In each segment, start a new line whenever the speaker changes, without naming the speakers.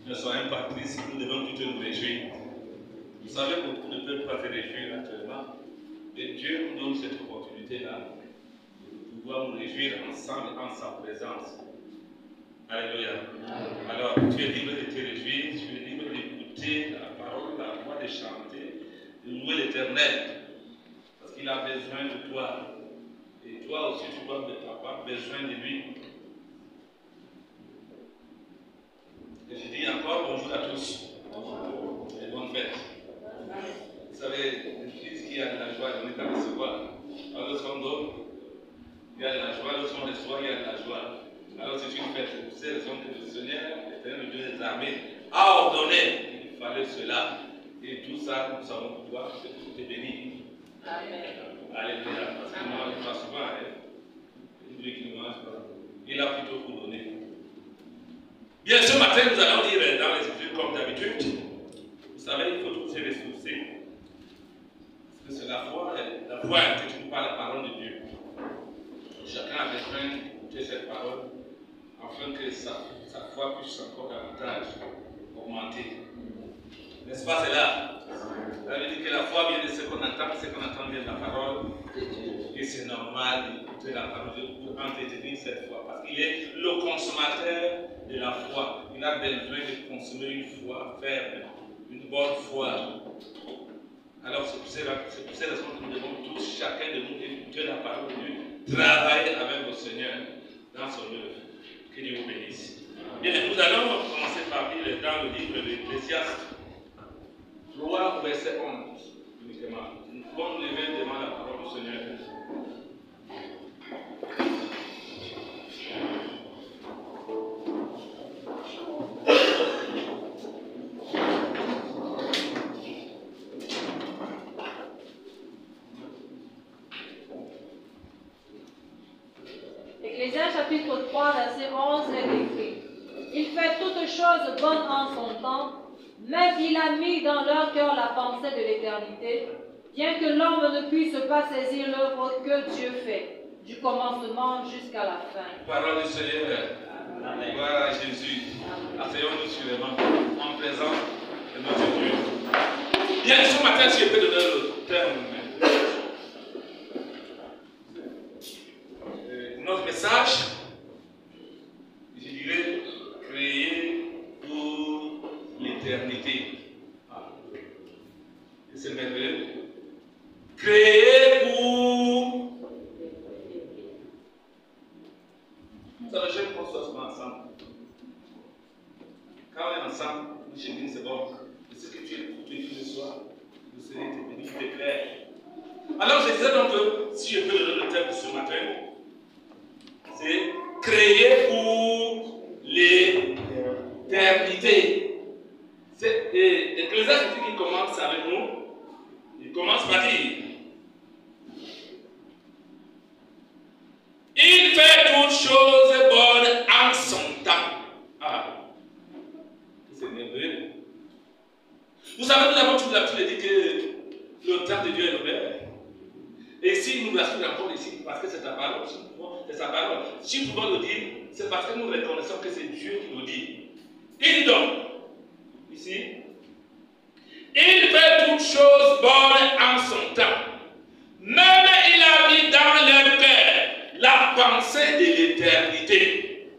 ne soyons pas tristes, nous devons plutôt nous réjouir. Vous savez, beaucoup ne peuvent pas se réjouir actuellement. Et Dieu nous donne cette opportunité-là de pouvoir nous réjouir ensemble en sa présence. Alléluia. Alors, tu es libre de te réjouir, tu es libre d'écouter la parole, la voix, de chanter, de louer l'Éternel. Parce qu'il a besoin de toi. Et toi aussi, tu dois avoir besoin de lui. Et je dis encore bonjour à tous. Et bonne fête. Vous savez, une fille qui a de la joie, on est à recevoir. Alors, lorsqu'on donne, il y a de la joie, lorsqu'on reçoit, il y a de la joie. Alors, c'est une fête. C'est pour ces raisons que le Seigneur, l'Éternel, le Dieu des armées, a ordonné qu'il fallait cela. Et tout ça, nous savons pouvoir te bénir. Amen. Alléluia. Parce qu'il ne mange pas souvent. Lui qui ne mange pas. Il a plutôt pour donner. Bien, ce matin, nous allons lire dans les Écritures comme d'habitude. Vous savez, il faut tous se ressourcer. Parce que c'est la foi que tu parles la parole de Dieu. Chacun a besoin d'écouter cette parole afin que sa foi puisse encore davantage augmenter. N'est-ce pas cela? Ça veut dire que la foi vient de ce qu'on entend vient de la parole de Dieu. Et c'est normal d'écouter la parole de Dieu pour entretenir cette foi. Parce qu'il est le consommateur de la foi. Il a besoin de consommer une foi ferme, une bonne foi. Alors c'est pour ces raisons que nous devons tous, chacun de nous, écouter la parole de Dieu, travailler avec le Seigneur dans son œuvre. Que Dieu vous bénisse. Bien, nous allons commencer par lire dans le livre de l'Ecclésiaste. 3 verset 11 uniquement. Nous pouvons lever devant la parole du Seigneur.
Ecclésiaste chapitre 3 verset 11 est écrit: Il fait toutes choses bonnes en son temps, mais il a mis dans leur cœur la pensée de l'éternité, bien que l'homme ne puisse pas saisir l'œuvre que Dieu fait, du commencement jusqu'à la fin.
Parole du Seigneur. Amen. Gloire à Jésus. Asseyons-nous sur les bancs en présence de notre Dieu. Bien, ce matin, si je peux donner le terme. Notre message, je dirais, créé pour l'éternité. Et c'est merveilleux. Créé pour... Ça veut dire qu'on soit souvent ensemble. Quand on est ensemble, nous chez nous, c'est bon. Et ce que tu écoutes le soir, le Seigneur te bénit, te plaît. Alors je disais donc que si je peux donner le thème de ce matin, c'est créé pour l'éternité. C'est l'Ecclésiaste qui commence avec nous. Il commence par dire: il fait toutes choses bonnes en son temps. Ah, c'est merveilleux. Vous savez, nous avons toujours l'habitude de dire que le temps de Dieu est ouvert. Et si nous l'assumons encore ici, parce que c'est ta parole, c'est sa parole. Si nous pouvons le dire, c'est parce que nous reconnaissons que c'est Dieu qui nous dit. Il dit donc, ici, il fait toutes choses bonnes en son temps. Même il a mis dans leur cœur la pensée de l'éternité.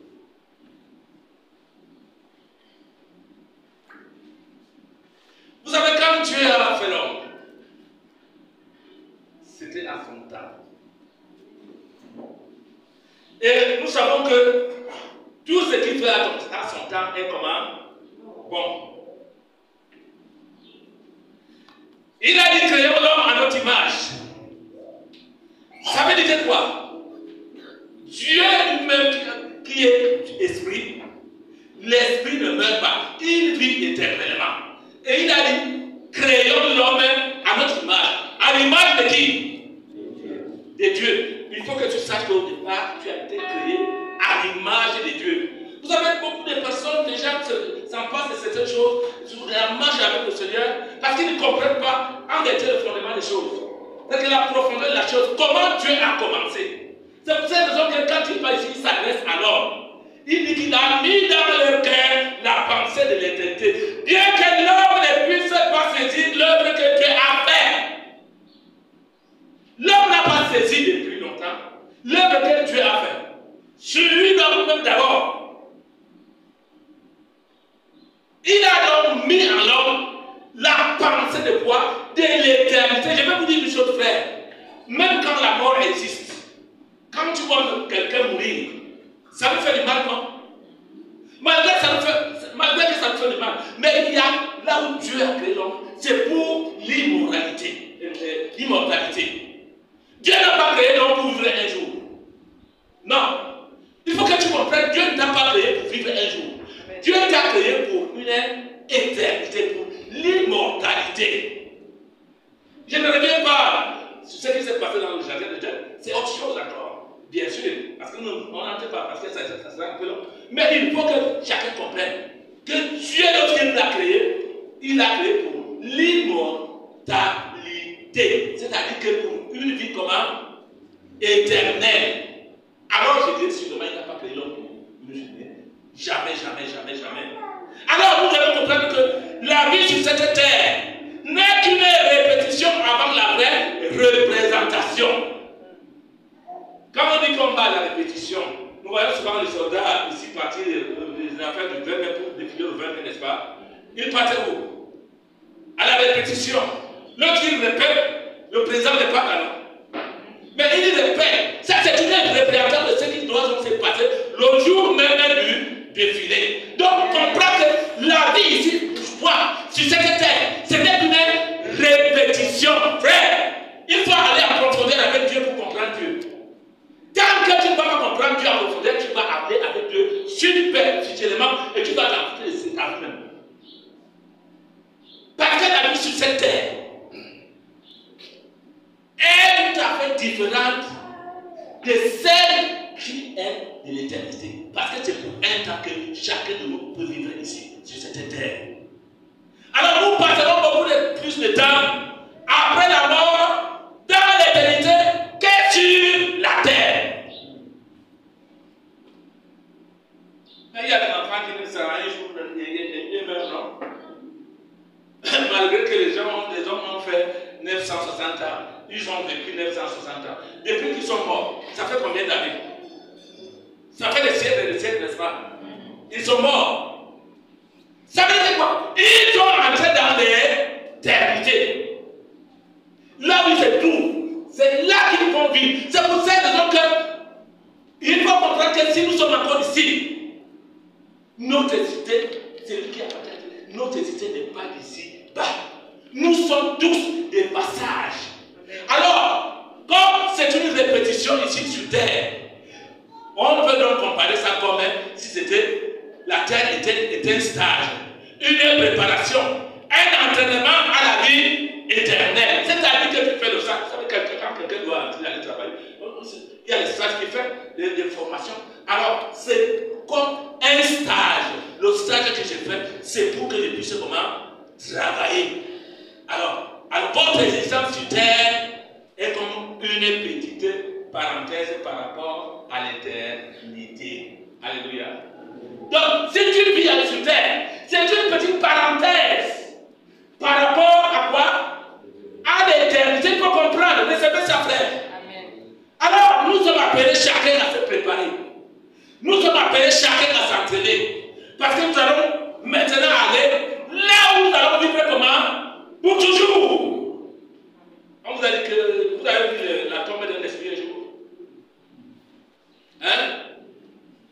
Vous savez, quand Dieu a fait l'homme, c'était à son temps. Et nous savons que tout ce qu'il fait à son temps est comment? Bon. Il a dit créons l'homme à notre image. Ça veut dire quoi? Dieu lui-même qui est esprit, l'esprit ne meurt pas, il vit éternellement. Et il a dit créons l'homme à notre image. À l'image de qui? De Dieu. Il faut que tu saches qu'au départ, tu as été créé à l'image de Dieu. Vous savez, beaucoup de personnes, les gens s'en passent de certaines choses, la marche avec le Seigneur, parce qu'ils ne comprennent pas en réalité le fondement des choses. C'est que la profondeur de la chose, comment Dieu a commencé. C'est pour cette raison que quand il va ici, il s'adresse à l'homme. Il dit qu'il a mis dans leur cœur la pensée de l'éternité. Bien que l'homme ne puisse pas saisir l'œuvre que Dieu a faite. L'homme n'a pas saisi depuis longtemps l'œuvre que Dieu a faite. Sur lui même d'abord. Il a donc mis en l'homme la pensée de quoi? De l'éternité. Je vais vous dire une chose, frère. Même quand la mort existe, quand tu vois quelqu'un mourir, ça nous fait du mal, non? Malgré que ça nous fait du mal. Mais il y a là où Dieu a créé l'homme, c'est pour l'immortalité. Dieu n'a pas créé l'homme pour vivre un jour. Non. Il faut que tu comprennes, Dieu ne t'a pas créé pour vivre un jour. Dieu t'a créé pour une éternité, pour l'immortalité. Je ne reviens pas sur ce qui s'est passé dans le jardin de Dieu. C'est autre chose encore, bien sûr. Parce que nous, on n'entend pas, parce que ça sera un peu long. Mais il faut que chacun comprenne que Dieu, lorsqu'il l'a créé, il l'a créé pour l'immortalité. C'est-à-dire que pour une vie comment? Éternelle. Alors je dis, sûrement, il n'a pas créé l'homme pour une journée. Jamais. Alors nous allons comprendre que la vie sur cette terre n'est qu'une répétition avant la vraie représentation. Quand on dit qu'on va à la répétition, nous voyons souvent les soldats ici partir des affaires du 20 mai pour défiler au 20 mai, n'est-ce pas? Ils partaient où? À la répétition. Lorsqu'ils répètent, le président n'est pas là. Mais il répète. Ça, c'est une représentation de ce qui doit se passer le jour même du défilé. Donc, on comprend que la vie ici, sur cette terre, c'était une répétition. Frère, il faut aller en profondeur avec Dieu pour comprendre Dieu. Tant que tu ne vas pas comprendre Dieu en profondeur, tu vas aller avec Dieu superficiellement et tu vas t'appliquer les états même. Parce que la vie sur cette terre est tout à fait différente de celle qui est de l'éternité. Parce que c'est pour un temps que chacun de nous peut vivre ici, sur cette terre. Alors nous passerons beaucoup plus de temps après la mort dans l'éternité que sur la terre. Mais il y a des enfants qui ne savent rien un jour et même non. Malgré que les hommes ont fait 960 ans, ils ont vécu 960 ans. Depuis qu'ils sont morts, ça fait combien d'années? Ça fait des siècles et des siècles, n'est-ce pas? Ils sont morts. Ça veut dire quoi? Ils sont entrés dans l'éternité. Là où ils se trouvent, c'est là qu'ils vont vivre. C'est pour cette raison qu'il faut comprendre que si nous sommes encore ici, notre cité, c'est lui qui appartient. Notre cité n'est pas d'ici bas. Nous sommes tous des passages. Alors, comme c'est une répétition ici sur terre, on peut donc comparer ça comme si c'était la terre était un stage, une préparation, un entraînement à la vie éternelle. C'est-à-dire que tu fais le stage. Vous savez, quand quelqu'un doit aller travailler, il y a les stages qui font des formations. Alors, c'est comme un stage. Le stage que j'ai fait, c'est pour que je puisse comment travailler. Alors, votre existence sur terre est comme une petite parenthèse par rapport à l'éternité. Alléluia. Donc, si tu vis sur terre, c'est une petite parenthèse par rapport à quoi? À l'éternité. Il faut comprendre. Recevez ça, frère. Amen. Alors, nous sommes appelés chacun à se préparer. Nous sommes appelés chacun à s'entraîner. Parce que nous allons maintenant aller là où nous allons vivre comment? Pour toujours. On vous a dit que vous avez vu la tombe d'un esprit un jour. Hein?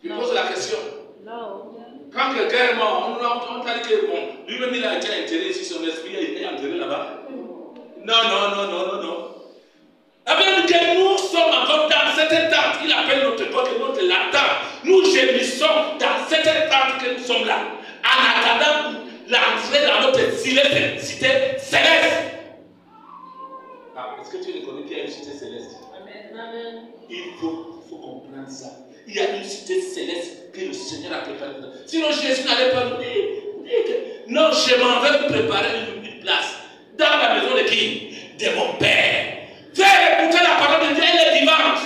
Je pose la question.
Non.
Quand quelqu'un est mort, on t'a dit que bon, lui-même il a été enterré si son esprit est enterré là-bas. Non. Avec que nous sommes encore dans cette tente, il appelle notre corps et notre latin. Nous gémissons dans cette tente que nous sommes là, en attendant l'entrée dans notre cité céleste. Est-ce que tu reconnais qu'il y a une cité céleste? Amen. Il faut comprendre ça. Il y a une cité céleste que le Seigneur a préparée. Sinon Jésus n'allait pas nous dire que non, je m'en vais vous préparer une place. Dans la maison de qui? De mon Père. Fais écouter la parole de Dieu, elle est vivante.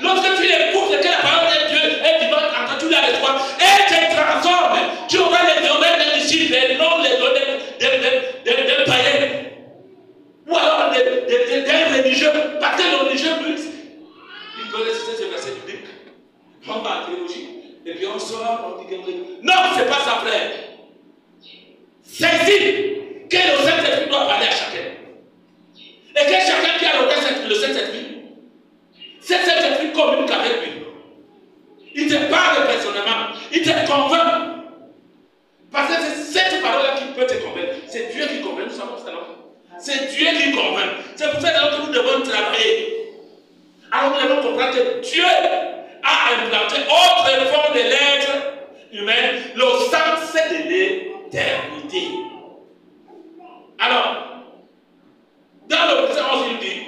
Lorsque tu écoutes que la parole de Dieu est vivante, quand tu la reçois, C'est Dieu qui convainc. C'est pour ça que nous devons travailler. Alors nous devons comprendre que Dieu a implanté autre forme de l'être humain, le sens de l'éternité. Alors, dans le verset 11, il dit,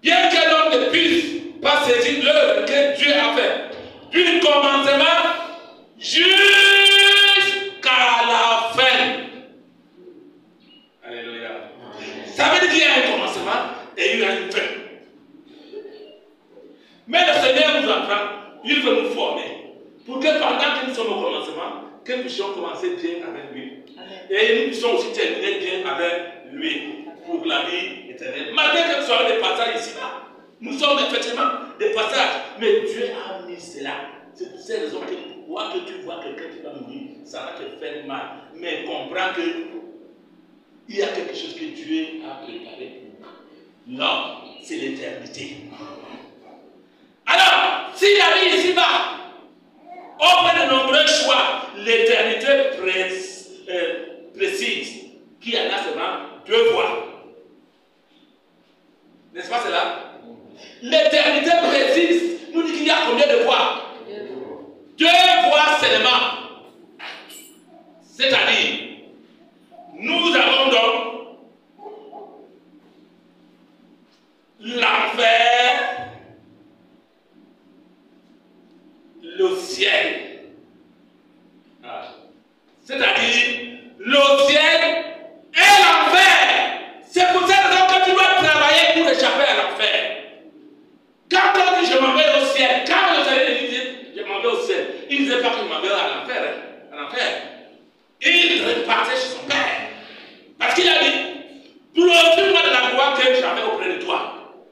bien que l'homme ne puisse pas saisir l'œuvre que Dieu a faite, du commencement jusqu'à la fin. Alléluia. Ça veut dire qu'il y a un commencement et il y a une fin. Mais le Seigneur nous apprend, il veut nous former, pour que pendant que nous sommes au commencement, que nous puissions commencer bien avec lui. Et nous puissions aussi terminer bien avec lui, pour la vie éternelle. Malgré que nous soyons des passages ici, nous sommes effectivement des passages, mais Dieu a mis cela. C'est pour ces raisons que quoi que tu vois quelqu'un qui va mourir, ça va te faire mal. Mais comprends que il y a quelque chose que Dieu a préparé pour l'homme, c'est l'éternité. Alors, s'il y a mis ici-bas, offre de nombreux choix, l'éternité précise, qui en a seulement deux voies. N'est-ce pas cela? L'éternité précise nous dit qu'il y a combien de voies? Deux voies seulement. C'est-à-dire, nous avons donc l'enfer, le ciel. C'est-à-dire, le ciel et l'enfer. C'est pour cette raison que tu dois travailler pour échapper à l'enfer. Quand on dit je m'en vais au ciel, quand le Seigneur dit je m'en vais au ciel, il ne disait pas qu'il m'en vais à l'enfer. Il repartait chez son Père. Parce qu'il a dit, glorifie-moi de la gloire que j'avais auprès de toi.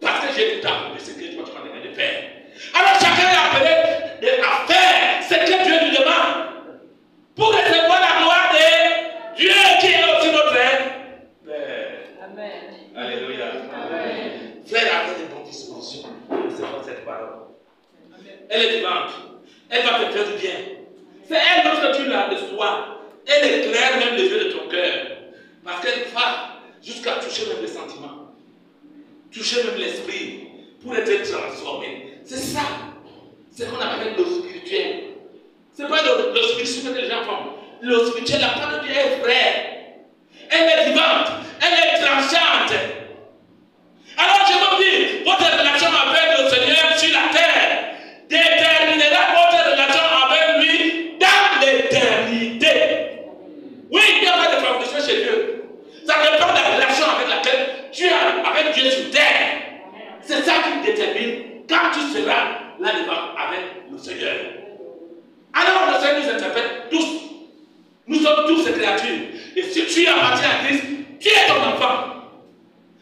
Parce que j'ai tout accompli ce que toi tu m'as demandé de faire. Alors chacun est appelé à faire ce que Dieu lui demande. Pour recevoir la gloire de Dieu qui est aussi notre Père. Amen. Alléluia. Amen. Frère, avec des bonnes dispositions, recevons cette parole. Elle est vivante. Elle va te faire du bien. C'est elle lorsque tu la reçois. Elle éclaire même les yeux de ton cœur. Parce qu'elle va jusqu'à toucher même les sentiments. Toucher même l'esprit. Pour être transformé. C'est ça. C'est ce qu'on appelle le spirituel. C'est pas le spirituel que les gens font. Le spirituel, la part de Dieu est vraie. Elle est vivante. Elle est tranchante. Alors je veux dire, votre relation avec le Seigneur sur la terre déterminera votre relation avec lui dans l'éternité. Oui, il n'y a pas de favoritisme chez Dieu. Ça dépend de la relation avec laquelle tu as avec Dieu sur terre. C'est ça qui détermine quand tu seras là-devant avec le Seigneur. Alors le Seigneur nous interprète tous. Nous sommes tous ces créatures. Et si tu appartiens à Christ, tu es ton enfant.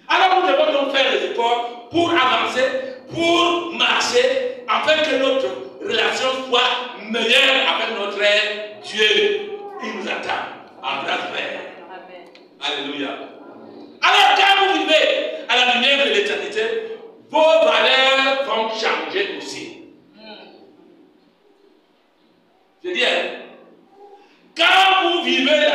Alors nous devons donc faire les efforts pour avancer, pour marcher, afin que notre relation soit meilleure avec notre Dieu. Il nous attend en grâce frère. Alléluia. Alors quand vous vivez à la lumière de l'éternité, vos valeurs vont changer aussi. Je dis, quand vous vivez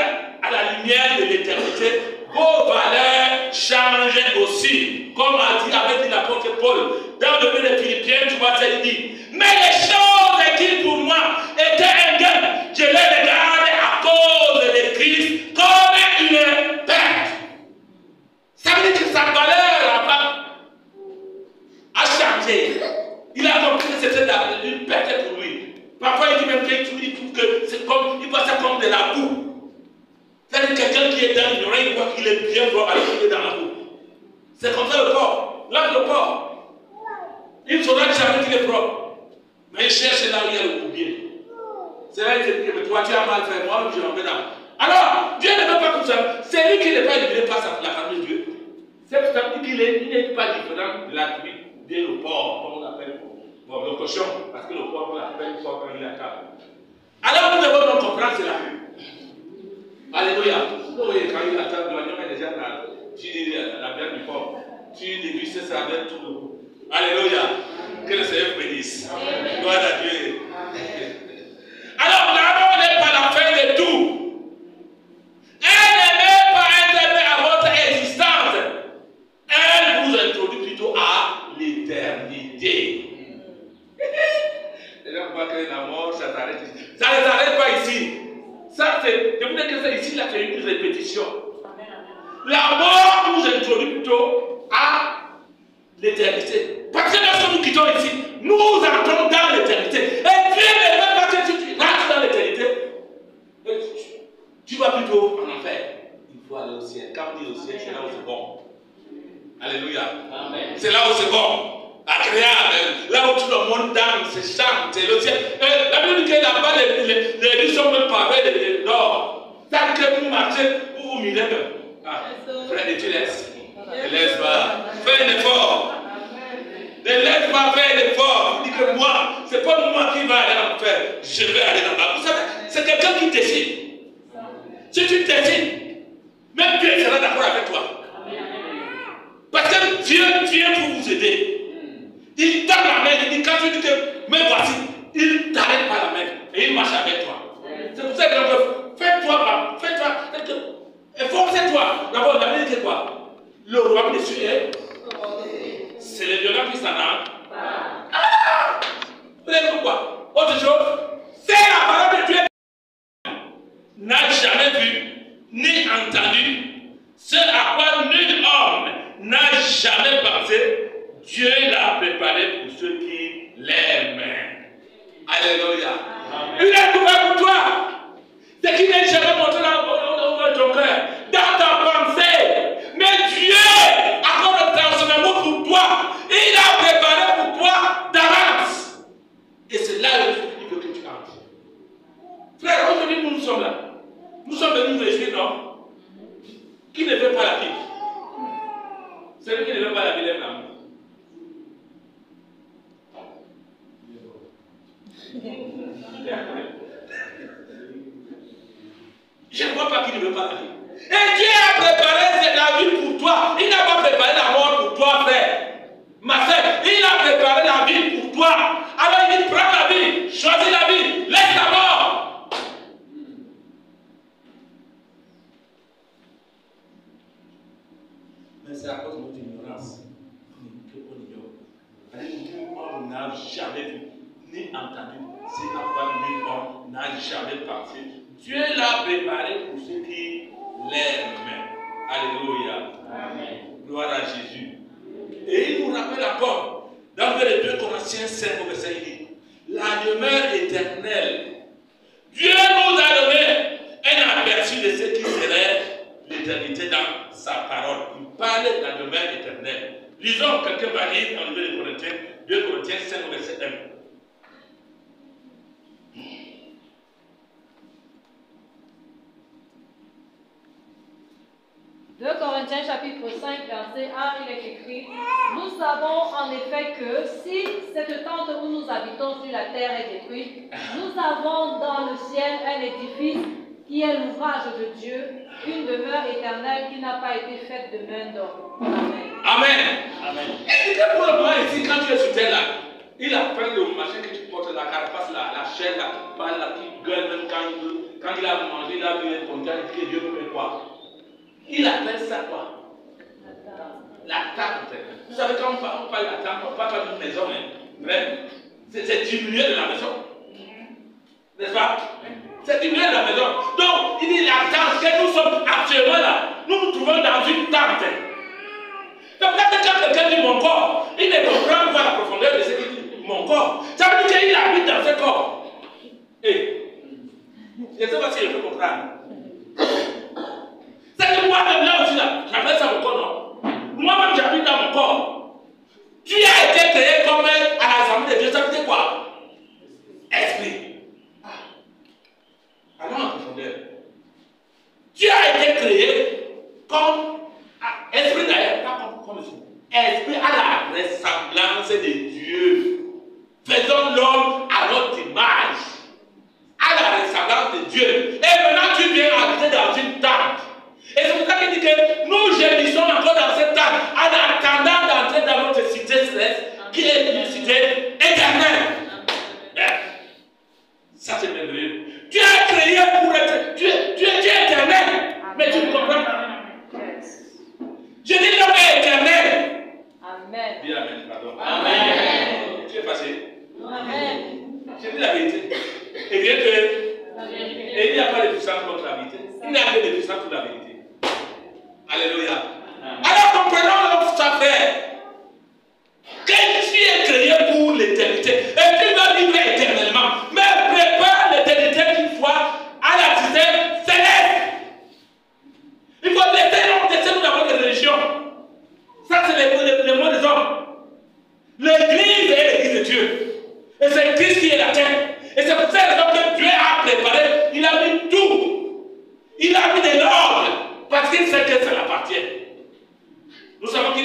à la lumière de l'éternité, vos valeurs changent aussi. Comme a dit avec l'apôtre Paul, dans le livre de Philippiens, tu vois, il dit, mais les choses qui pour moi étaient un gain, je les regarde à cause de Christ comme une perte. Ça veut dire que sa valeur a changé. Il a compris que c'était une perte pour lui. Parfois, il dit même qu'il trouve que c'est comme, il voit ça comme de la boue. C'est-à-dire quelqu'un qui est dans l'ignorance, il voit qu'il est bien propre alors qu'il est dans la boue. C'est comme ça le corps. Là, le corps. Il saura jamais qu'il est propre. Mais il cherche là où il y a le boubier. C'est là qu'il dit, toi tu as mal fait, moi je m'en vais dans. Alors, Dieu ne veut pas comme ça. C'est lui qui n'est pas éliminé par la famille de Dieu. C'est pour ça qu'il n'est pas différent de la truie, bien le porc, comme on appelle. Bon, le cochon, parce que le porc, on l'appelle porc quand il est à table. Alors, nous devons donc comprendre cela. Alléluia. Vous voyez, quand il est à table, l'oignon est déjà là. Tu dis la viande du porc. Tu dégustes ça avec tout le goût. Alléluia. Que le Seigneur bénisse. Gloire à Dieu. Alors, l'amour n'est pas la fin de tout. Elle n'est même pas intéressée à votre existence.
l'éternité. Parce que lorsque nous quittons ici, nous entrons dans l'éternité. Et Dieu ne veut pas que tu rentres dans l'éternité. Tu vas plutôt en enfer. Il faut aller au ciel. Quand on dit au ciel, c'est là où c'est bon. Alléluia. C'est là où c'est bon. Agréable. Là où tout le monde danse, se chante. C'est le ciel. La Bible dit que là-bas, les rues sont même pavées d'or. Tant que vous marchez, vous vous mirez même. Ah, frère, et tu laisses. Ne laisse pas. Fais un effort. Ne laisse pas faire un effort. Dis que moi, c'est pas moi qui vais aller en faire. Je vais aller là-bas. Vous savez, c'est quelqu'un qui décide. Si tu décides, même Dieu sera d'accord avec toi. Parce que Dieu vient pour vous aider. Il tend la main, il dit quand tu dis que me voici, il t'arrête par la main et il marche avec toi. C'est pour ça que fais-toi, efforce-toi. D'abord, la Bible dit quoi? Le roi des cieux, c'est le violent qui s'en a. Vous savez pourquoi? Autre chose, c'est la parole de Dieu n'a jamais vu ni entendu ce à quoi nul homme n'a jamais pensé. Dieu l'a préparé pour ceux qui l'aiment. Alléluia. Il est couvert pour toi. C'est qu'il n'est jamais montré dans ton cœur, dans ta pensée. Mais Dieu accorde un amour pour toi. Il a préparé pour toi d'avance. Et c'est là où il veut que tu entres. Frère, aujourd'hui nous sommes là. Nous sommes venus nous réjouir, non? Qui ne veut pas la vie? Celui qui ne veut pas la vie lève l'amour. Je ne vois pas qui ne veut pas la vie. Et Dieu a préparé la vie pour toi. Il n'a pas préparé la mort pour toi, frère. Ma soeur, il a préparé la vie pour toi. Alors il dit, prends la vie, choisis la vie, laisse la mort. Mais c'est à cause de notre ignorance qu'on ignore. On n'a jamais vu ni entendu ce à quoi nul homme n'a jamais pensé. Dieu l'a préparé pour ceux qui l'aiment. Alléluia. Amen. Gloire à Jésus. Et il nous rappelle encore, dans le 2 Corinthiens 5, verset 8, la demeure éternelle. Dieu nous a donné un aperçu de ce qui serait l'éternité dans sa parole. Il parle de la demeure éternelle. Lisons, quelqu'un va lire dans le 2 Corinthiens 5, verset 1.
2 Corinthiens chapitre 5, verset 1, il est écrit: nous savons en effet que si cette tente où nous habitons sur la terre est détruite, nous avons dans le ciel un édifice qui est l'ouvrage de Dieu, une demeure éternelle qui n'a pas été faite de main d'homme. Amen.
Amen. Amen. Et c'est pour le moment ici, quand tu es sur terre là, il a pris le machin que tu portes, la carapace, la chair, la balle, la petite gueule, même quand il a mangé, il a vu un contact, il dit Dieu fait quoi? Il appelle ça quoi? La tente. Vous savez, quand on parle de la tente, on parle pas d'une maison, mais c'est diminuer de la maison. N'est-ce pas? C'est diminuer de la maison. Donc, il dit la tente que nous sommes actuellement là, nous nous trouvons dans une tente. Donc, quand quelqu'un dit mon corps, il ne comprend pas la profondeur de ce qu'il dit mon corps. Ça veut dire qu'il habite dans ce corps. Et, je ne sais pas si je peux comprendre. C'est que moi-même là aussi, là, j'appelle ça mon corps, non? Moi-même, j'habite dans mon corps. Tu as été créé comme à l'Assemblée de Dieu, ça veut dire quoi? Esprit. Allons en profondeur. Tu as été créé comme esprit d'ailleurs, pas comme esprit à la ressemblance de Dieu. Faisons l'homme à notre image, à la ressemblance de Dieu. Et maintenant, tu viens habiter dans une tente. Et c'est pour ça qu'il dit que nous gémissons encore dans cette tente en attendant d'entrer dans notre cité céleste qui est une cité éternelle. Ça c'est merveilleux. Tu es créé pour être. Tu es éternel. Mais tu ne comprends pas. Je dis l'homme est éternel.
Amen.
Dis amen, pardon. Amen.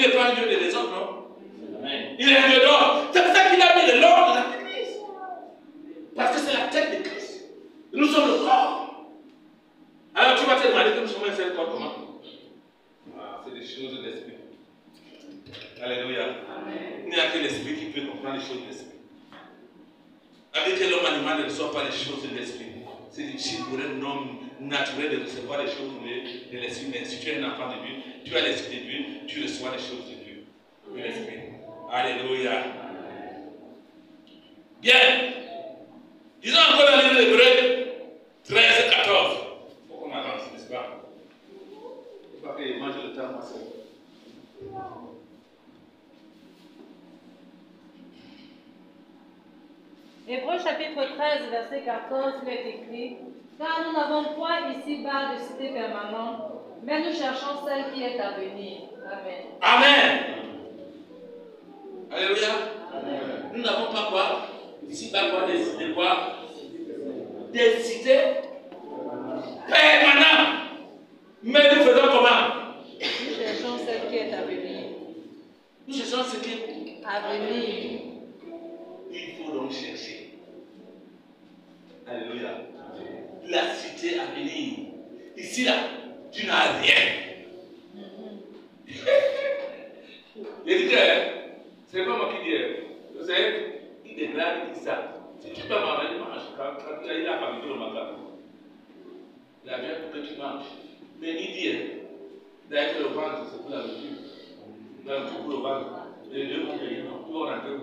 n'est pas un Dieu de désordre, non? Il est un Dieu d'ordre. C'est pour ça qu'il a mis de l'ordre dans l'Église. Parce que c'est la tête de Christ. Nous sommes le corps. Alors tu vas te demander que nous sommes un seul corps comment? Ah, c'est des choses de l'esprit. Alléluia. Il n'y a que l'esprit qui peut comprendre les choses de l'esprit. Avec que l'homme animal ne reçoit pas les choses de l'esprit. C'est difficile pour un homme naturel de recevoir les choses de l'esprit. Mais si tu es un enfant de Dieu, tu as l'esprit de Dieu, tu reçois les choses de Dieu, de l'esprit. Alléluia. Bien. Disons encore dans le livre d'Hébreux 13, 14. Il faut qu'on avance, n'est-ce pas? Il faut pas que je mange le temps, moi seul.
Hébreux chapitre 13, verset 14, il est écrit: car nous n'avons point ici-bas de cité permanente, mais nous cherchons celle qui est à venir. Amen.
Amen. Alléluia. Amen. Nous n'avons pas quoi? Ici-bas quoi? Des cités quoi? Des cités permanentes. Mais nous faisons comment?
Nous cherchons celle qui est à venir.
Nous cherchons ce qui est
à venir.
Il faut donc chercher. Alléluia. La cité à venir. Ici, là, tu n'as rien. Il dit que c'est pas moi qui dis. Vous savez, il déclare, il dit ça. Si tu peux manger, mange. Quand il a fabriqué le macaron, il a bien pour que tu manges. Mais il dit, d'ailleurs, le ventre, c'est pour la nourriture. La nourriture pour le ventre. Les deux vont payer, non? Tu vas rentrer où?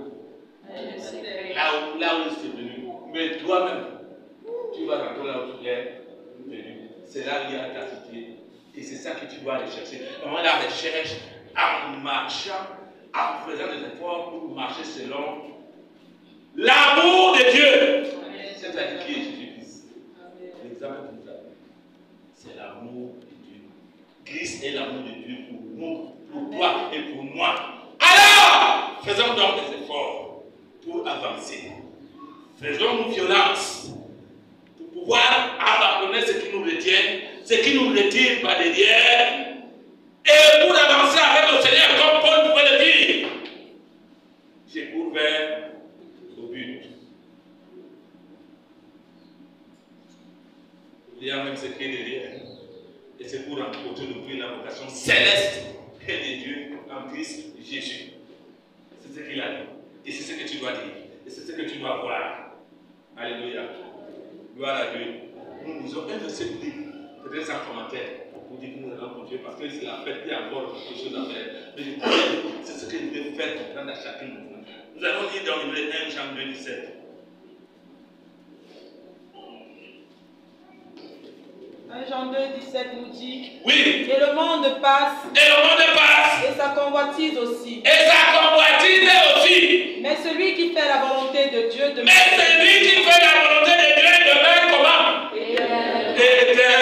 Là où c'est venu. Mais toi-même, tu vas rentrer là où tu es venu. C'est là où il y a ta cité. Et c'est ça que tu dois aller chercher. Vraiment la recherche, en marchant, en faisant des efforts pour marcher selon l'amour de Dieu. C'est-à-dire qui est Jésus-Christ. L'exemple que nous avons, c'est l'amour de Dieu. Christ est l'amour de Dieu pour nous, pour toi et pour moi. Alors, faisons donc des efforts pour avancer. Faisons-nous violence pour pouvoir abandonner ce qui nous retient, ce qui nous retire par derrière, et pour avancer avec le Seigneur, comme Paul pouvait le dire. Je cours vers le but. Il y a même ce qui est derrière. Et c'est pour emporter le prix de la vocation céleste et de Dieu en Christ Jésus. C'est ce qu'il a dit. Et c'est ce que tu dois dire. Et c'est ce que tu dois voir. Alléluia. Gloire à Dieu. Nous disons un verset biblique, peut-être sans commentaire, pour dire que nous allons continuer, parce que c'est la fête, il y a encore quelque chose à faire. Mais c'est ce que nous devons faire comprendre à chacun de nous. Nous allons lire dans le 1 Jean 2, 17.
1 Jean 2, 17 nous dit:
Oui.
et le monde passe,
Et le monde passe.
et sa convoitise aussi.
Et sa convoitise aussi.
Mais celui qui fait la volonté de Dieu demeure.
Mais celui qui fait la volonté de Dieu demeure comment? Éternellement.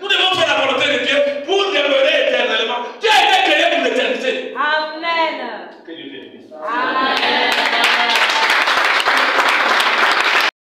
Nous devons faire la volonté de Dieu pour demeurer éternellement. Tu as été créé pour l'éternité.
Amen.
Que Dieu te bénisse.
Amen.